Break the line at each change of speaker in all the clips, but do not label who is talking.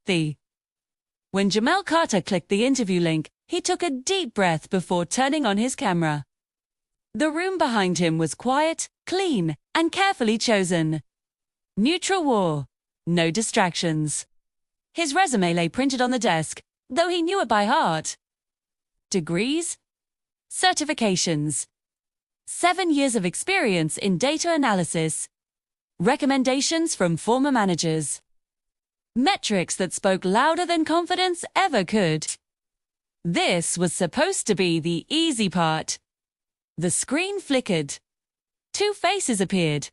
When Jamal Carter clicked the interview link, he took a deep breath before turning on his camera. The room behind him was quiet, clean, and carefully chosen. Neutral war. No distractions. His resume lay printed on the desk, though he knew it by heart. Degrees? Certifications. 7 years of experience in data analysis. Recommendations from former managers. Metrics that spoke louder than confidence ever could. This was supposed to be the easy part. The screen flickered. 2 faces appeared.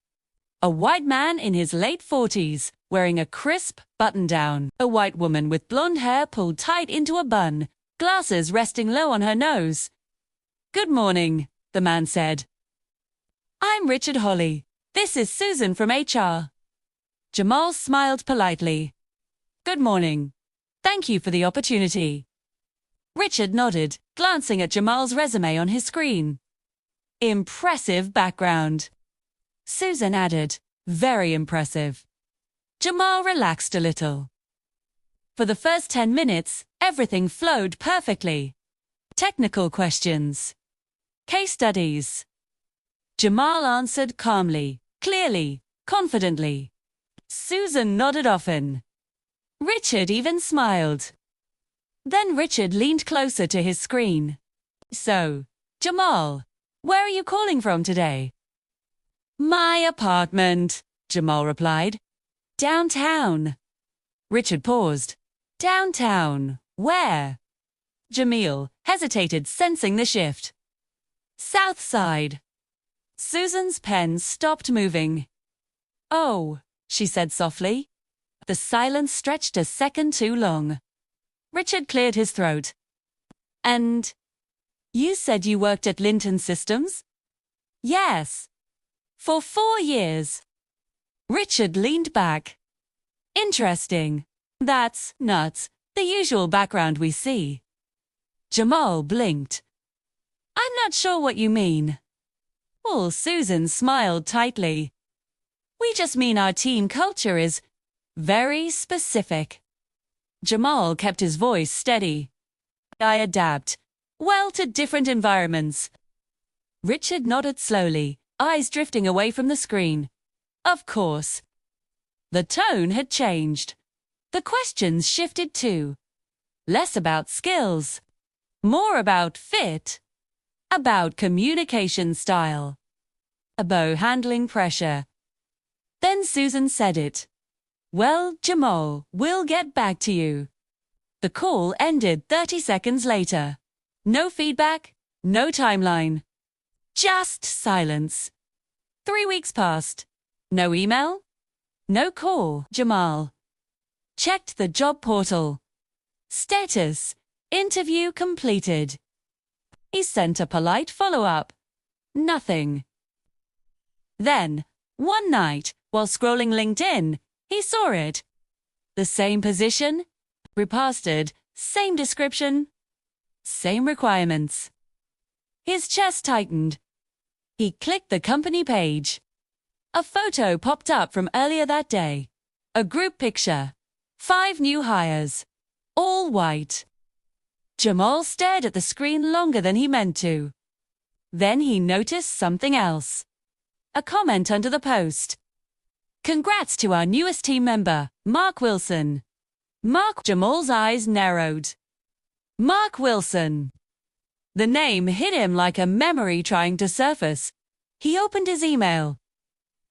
A white man in his late 40s, wearing a crisp button-down. A white woman with blonde hair pulled tight into a bun, glasses resting low on her nose. "Good morning," the man said. "I'm Richard Holly. This is Susan from HR." Jamal smiled politely. "Good morning. Thank you for the opportunity." Richard nodded, glancing at Jamal's resume on his screen. "Impressive background." Susan added, "Very impressive." Jamal relaxed a little. For the first 10 minutes, everything flowed perfectly. Technical questions. Case studies. Jamal answered calmly, clearly, confidently. Susan nodded often. Richard even smiled. Then Richard leaned closer to his screen. "So, Jamal, where are you calling from today?" "My apartment," Jamal replied. "Downtown." Richard paused. "Downtown, where?" Jamil hesitated, sensing the shift. "South Side." Susan's pen stopped moving. "Oh," she said softly. The silence stretched a second too long. Richard cleared his throat. "And you said you worked at Linton Systems?" "Yes. For 4 years." Richard leaned back. "Interesting. That's not the usual background we see." Jamal blinked. "I'm not sure what you mean." Well, Susan smiled tightly. "We just mean our team culture is very specific." Jamal kept his voice steady. "I adapt well to different environments." Richard nodded slowly, eyes drifting away from the screen. "Of course." The tone had changed. The questions shifted too. Less about skills. More about fit. About communication style. About handling pressure. Then Susan said it. "Well, Jamal, we'll get back to you." The call ended 30 seconds later. No feedback, no timeline. Just silence. 3 weeks passed. No email? No call. Jamal checked the job portal. Status: interview completed. He sent a polite follow-up. Nothing. Then, one night, while scrolling LinkedIn, he saw it. The same position, reposted, same description, same requirements. His chest tightened. He clicked the company page. A photo popped up from earlier that day. A group picture. 5 new hires. All white. Jamal stared at the screen longer than he meant to. Then he noticed something else. A comment under the post. "Congrats to our newest team member, Mark Wilson." Jamal's eyes narrowed. Mark Wilson. The name hit him like a memory trying to surface. He opened his email.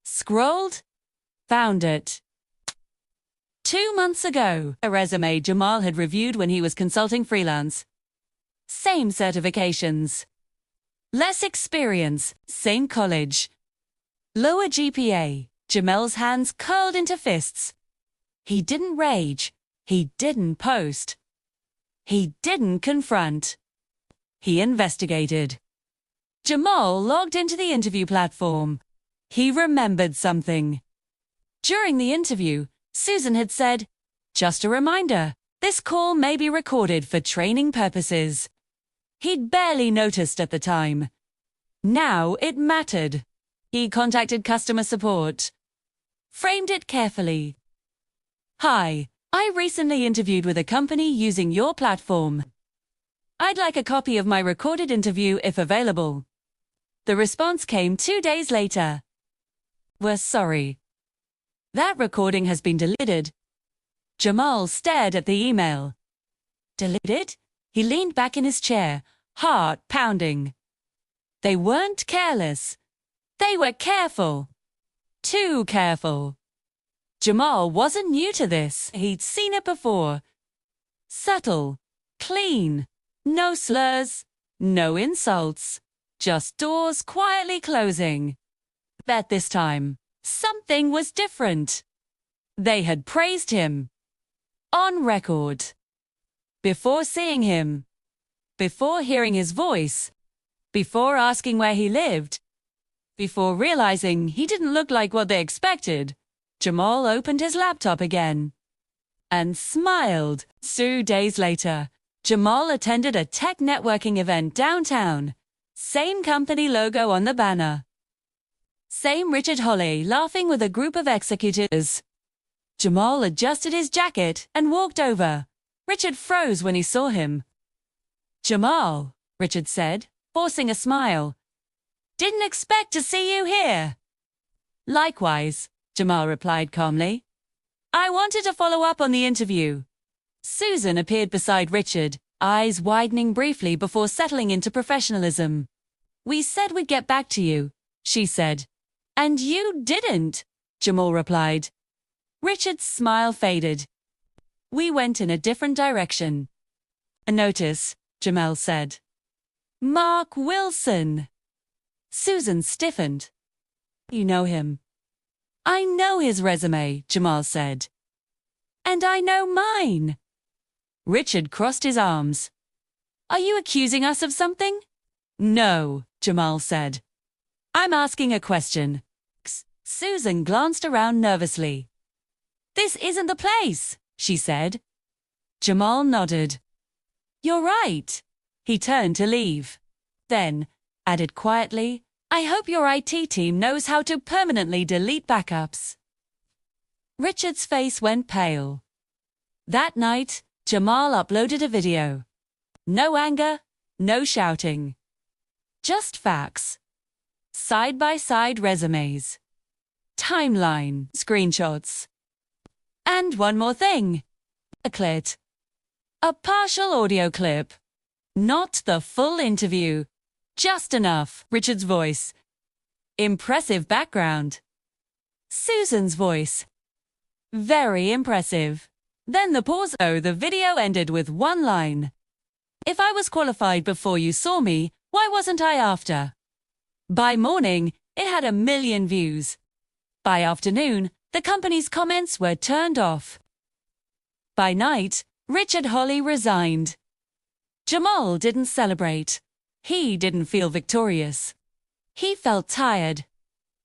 Scrolled. Found it. 2 months ago, a resume Jamal had reviewed when he was consulting freelance. Same certifications. Less experience, same college. Lower GPA. Jamal's hands curled into fists. He didn't rage. He didn't post. He didn't confront. He investigated. Jamal logged into the interview platform. He remembered something. During the interview, Susan had said, "Just a reminder, this call may be recorded for training purposes." He'd barely noticed at the time. Now it mattered. He contacted customer support. Framed it carefully. "Hi, I recently interviewed with a company using your platform. I'd like a copy of my recorded interview if available. The response came 2 days later. We're sorry. That recording has been deleted. Jamal stared at the email. Deleted? He leaned back in his chair, heart pounding. They weren't careless. They were careful. Too careful. Jamal wasn't new to this. He'd seen it before. Subtle, clean, no slurs, no insults, just doors quietly closing. But this time, something was different. They had praised him. On record. Before seeing him. Before hearing his voice. Before asking where he lived. Before realizing he didn't look like what they expected, Jamal opened his laptop again. And smiled. 2 days later, Jamal attended a tech networking event downtown. Same company logo on the banner. Same Richard Holley laughing with a group of executives. Jamal adjusted his jacket and walked over. Richard froze when he saw him. Jamal, Richard said, forcing a smile. Didn't expect to see you here. Likewise, Jamal replied calmly. I wanted to follow up on the interview. Susan appeared beside Richard, eyes widening briefly before settling into professionalism. We said we'd get back to you, she said. And you didn't, Jamal replied. Richard's smile faded. We went in a different direction. A notice, Jamal said. Mark Wilson. Susan stiffened. You know him. I know his resume, Jamal said. And I know mine. Richard crossed his arms. Are you accusing us of something? No, Jamal said. I'm asking a question. Susan glanced around nervously. This isn't the place, she said. Jamal nodded. You're right. He turned to leave. Then, added quietly, I hope your IT team knows how to permanently delete backups. Richard's face went pale. That night, Jamal uploaded a video. No anger, no shouting. Just facts. Side-by-side resumes. Timeline screenshots. And one more thing. A clip. A partial audio clip. Not the full interview. Just enough. Richard's voice. Impressive background. Susan's voice. Very impressive. Then the pause. Oh, the video ended with one line. If I was qualified before you saw me, why wasn't I after? By morning, it had 1 million views. By afternoon, the company's comments were turned off. By night, Richard Holley resigned. Jamal didn't celebrate. He didn't feel victorious. He felt tired.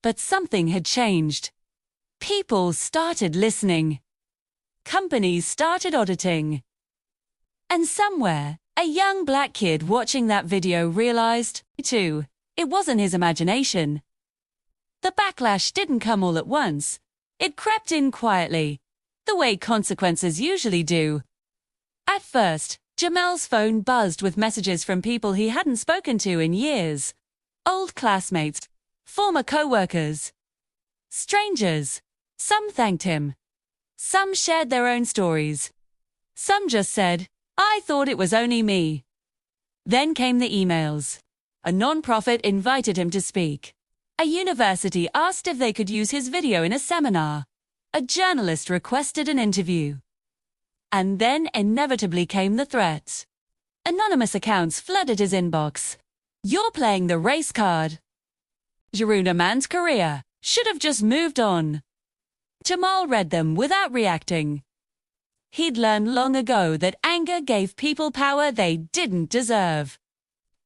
But something had changed. People started listening. Companies started auditing. And somewhere, a young black kid watching that video realized, too, it wasn't his imagination. The backlash didn't come all at once. It crept in quietly, the way consequences usually do. At first, Jamal's phone buzzed with messages from people he hadn't spoken to in years. Old classmates, former co-workers, strangers. Some thanked him. Some shared their own stories. Some just said, I thought it was only me. Then came the emails. A non-profit invited him to speak. A university asked if they could use his video in a seminar. A journalist requested an interview. And then inevitably came the threats. Anonymous accounts flooded his inbox. You're playing the race card. Jaruna man's career should have just moved on. Jamal read them without reacting. He'd learned long ago that anger gave people power they didn't deserve.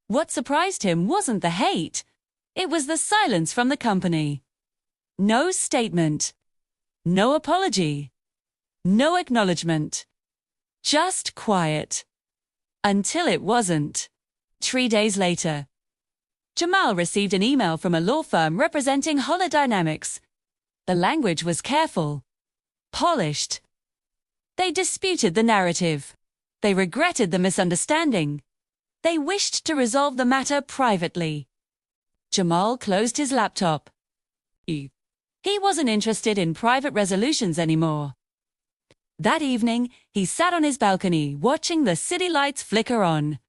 What surprised him wasn't the hate. It was the silence from the company. No statement. No apology. No acknowledgement. Just quiet. Until it wasn't. 3 days later, Jamal received an email from a law firm representing Holodynamics. The language was careful. Polished. They disputed the narrative. They regretted the misunderstanding. They wished to resolve the matter privately. Jamal closed his laptop. He wasn't interested in private resolutions anymore. That evening, he sat on his balcony watching the city lights flicker on.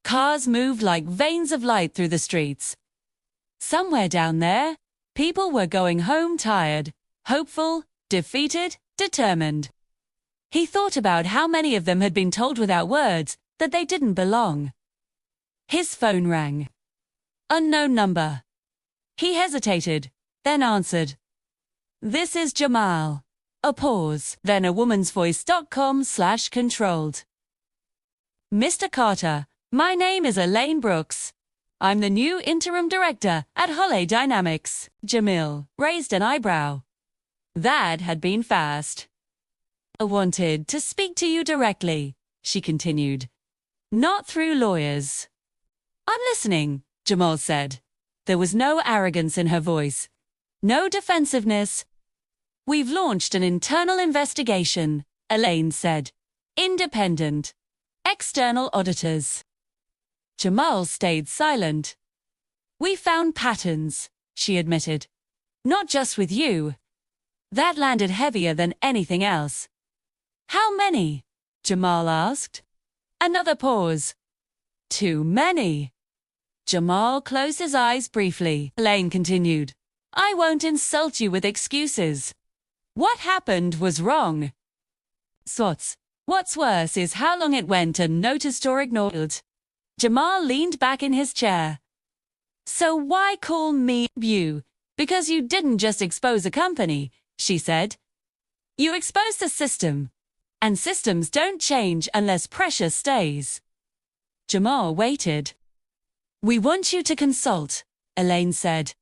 Cars moved like veins of light through the streets. Somewhere down there, people were going home tired, hopeful, defeated, determined. He thought about how many of them had been told without words that they didn't belong. His phone rang. Unknown number. He hesitated, then answered. This is Jamal. A pause, then a woman's voice.com/controlled. Mr. Carter, my name is Elaine Brooks. I'm the new interim director at Holly Dynamics. Jamil raised an eyebrow. That had been fast. I wanted to speak to you directly, she continued. Not through lawyers. I'm listening, Jamal said. There was no arrogance in her voice. No defensiveness. We've launched an internal investigation, Elaine said. Independent. External auditors. Jamal stayed silent. We found patterns, she admitted. Not just with you. That landed heavier than anything else. How many? Jamal asked. Another pause. Too many. Jamal closed his eyes briefly. Elaine continued. I won't insult you with excuses. What happened was wrong. What's worse is how long it went unnoticed or ignored. Jamal leaned back in his chair. So why call me you? Because you didn't just expose a company, she said. You exposed the system. And systems don't change unless pressure stays. Jamal waited. We want you to consult, Elaine said.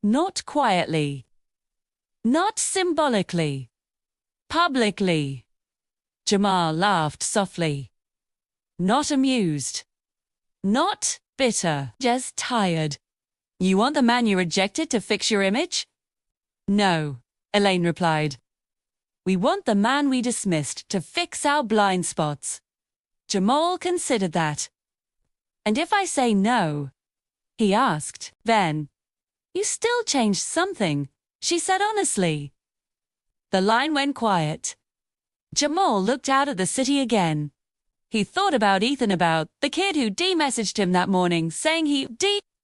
Not quietly. Not symbolically. Publicly. Jamal laughed softly. Not amused. Not bitter. Just tired. You want the man you rejected to fix your image? No, Elaine replied. We want the man we dismissed to fix our blind spots. Jamal considered that. And if I say no? He asked. Then, you still changed something, she said honestly. The line went quiet. Jamal looked out at the city again. He thought about Ethan, about the kid who messaged him that morning saying he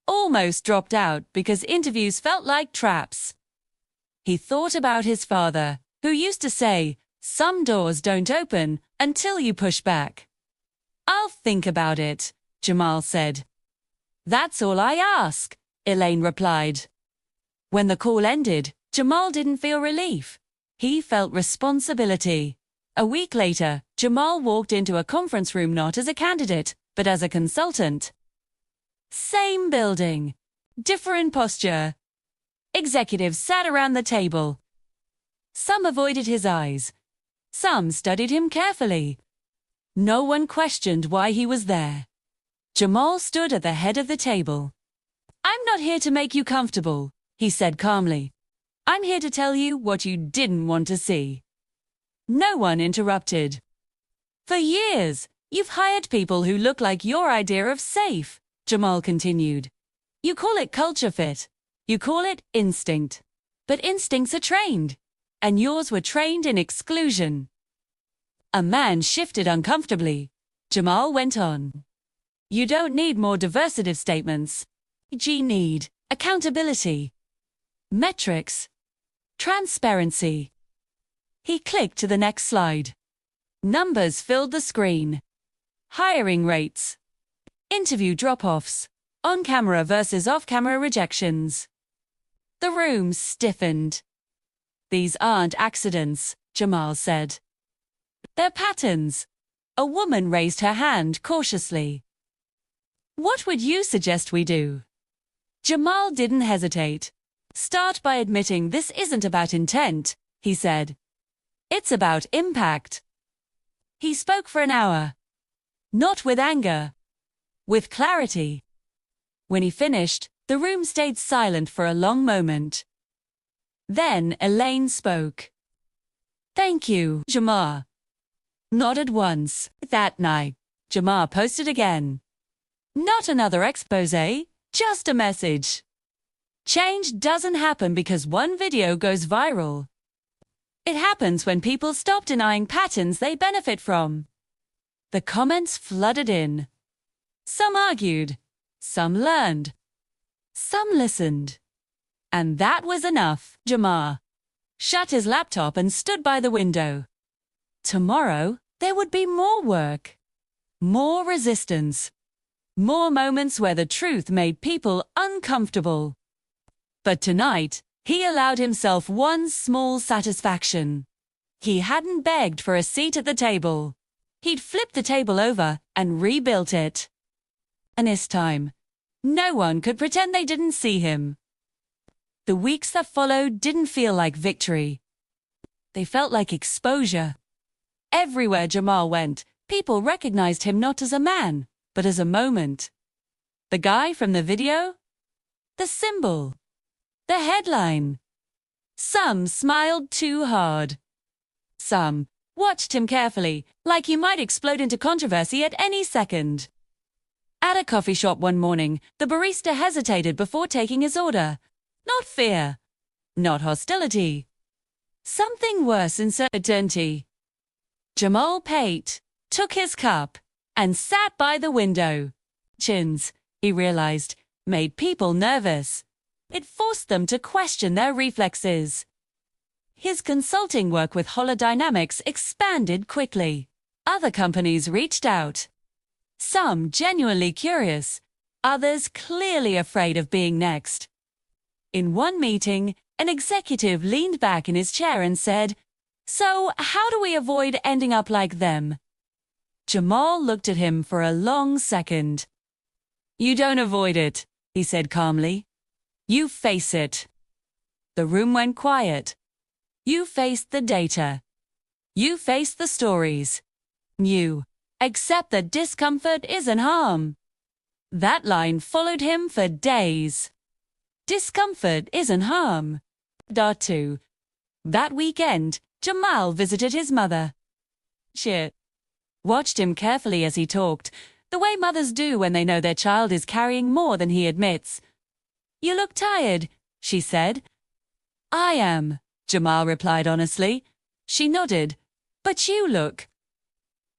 almost dropped out because interviews felt like traps. He thought about his father, who used to say, some doors don't open until you push back. I'll think about it, Jamal said. That's all I ask, Elaine replied. When the call ended, Jamal didn't feel relief. He felt responsibility. A week later, Jamal walked into a conference room not as a candidate, but as a consultant. Same building. Different posture. Executives sat around the table. Some avoided his eyes. Some studied him carefully. No one questioned why he was there. Jamal stood at the head of the table. I'm not here to make you comfortable, he said calmly. I'm here to tell you what you didn't want to see. No one interrupted. For years, you've hired people who look like your idea of safe, Jamal continued. You call it culture fit. You call it instinct. But instincts are trained. And yours were trained in exclusion. A man shifted uncomfortably. Jamal went on. You don't need more diversity statements. You need accountability, metrics, transparency. He clicked to the next slide. Numbers filled the screen. Hiring rates, interview drop-offs, on-camera versus off-camera rejections. The room stiffened. These aren't accidents, Jamal said. They're patterns. A woman raised her hand cautiously. What would you suggest we do? Jamal didn't hesitate. Start by admitting this isn't about intent, he said. It's about impact. He spoke for an hour. Not with anger. With clarity. When he finished, the room stayed silent for a long moment. Then Elaine spoke. Thank you, Jamal. Nodded once. That night, Jamal posted again. Not another expose, just a message. Change doesn't happen because one video goes viral. It happens when people stop denying patterns they benefit from. The comments flooded in. Some argued, some learned, some listened. And that was enough. Jamal shut his laptop and stood by the window. Tomorrow, there would be more work, more resistance, more moments where the truth made people uncomfortable. But tonight, he allowed himself one small satisfaction. He hadn't begged for a seat at the table. He'd flipped the table over and rebuilt it. And this time, no one could pretend they didn't see him. The weeks that followed didn't feel like victory. They felt like exposure. Everywhere Jamal went, people recognized him not as a man, but as a moment. The guy from the video? The symbol. The headline. Some smiled too hard. Some watched him carefully, like he might explode into controversy at any second. At a coffee shop one morning, the barista hesitated before taking his order. Not fear. Not hostility. Something worse in certainty. Jamal paid, took his cup, and sat by the window. Chins, he realized, made people nervous. It forced them to question their reflexes. His consulting work with holodynamics expanded quickly. Other companies reached out. Some genuinely curious, others clearly afraid of being next. In one meeting, an executive leaned back in his chair and said, "So, how do we avoid ending up like them?" Jamal looked at him for a long second. "You don't avoid it," he said calmly. "You face it." The room went quiet. You faced the data. You faced the stories. You accept that discomfort isn't harm. That line followed him for days. Discomfort isn't harm. .2. That weekend, Jamal visited his mother. She watched him carefully as he talked, the way mothers do when they know their child is carrying more than he admits. "You look tired," she said. "I am," Jamal replied honestly. She nodded. "But you look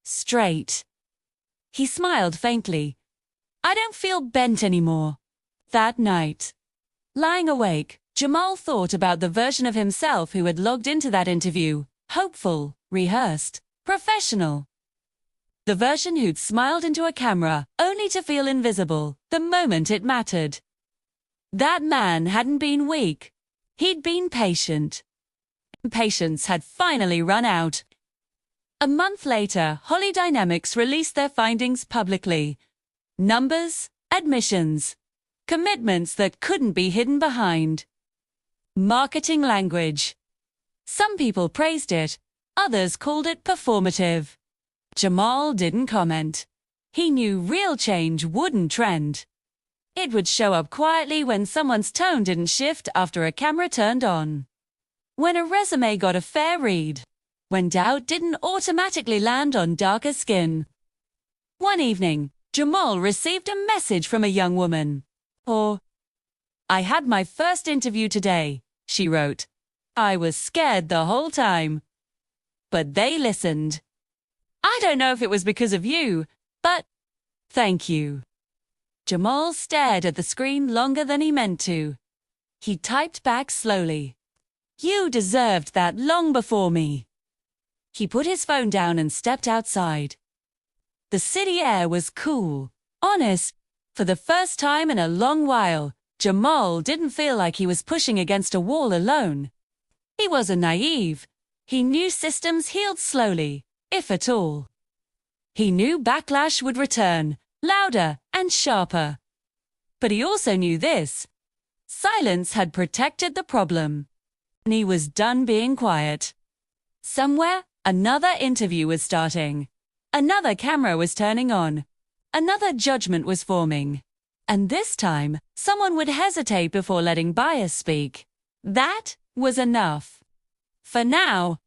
straight." He smiled faintly. "I don't feel bent anymore." That night, lying awake, Jamal thought about the version of himself who had logged into that interview, hopeful, rehearsed, professional. The version who'd smiled into a camera only to feel invisible the moment it mattered. That man hadn't been weak. He'd been patient. Patience had finally run out. A month later, Holodynamics released their findings publicly. Numbers, admissions, commitments that couldn't be hidden behind. Marketing language. Some people praised it, others called it performative. Jamal didn't comment. He knew real change wouldn't trend. It would show up quietly when someone's tone didn't shift after a camera turned on. When a resume got a fair read. When doubt didn't automatically land on darker skin. One evening, Jamal received a message from a young woman. "I had my first interview today," she wrote. "I was scared the whole time. But they listened. I don't know if it was because of you, but thank you." Jamal stared at the screen longer than he meant to. He typed back slowly. "You deserved that long before me." He put his phone down and stepped outside. The city air was cool, honest. For the first time in a long while, Jamal didn't feel like he was pushing against a wall alone. He wasn't naive. He knew systems healed slowly, if at all. He knew backlash would return, louder and sharper. But he also knew this. Silence had protected the problem. And he was done being quiet. Somewhere, another interview was starting. Another camera was turning on. Another judgment was forming. And this time, someone would hesitate before letting bias speak. That was enough. For now,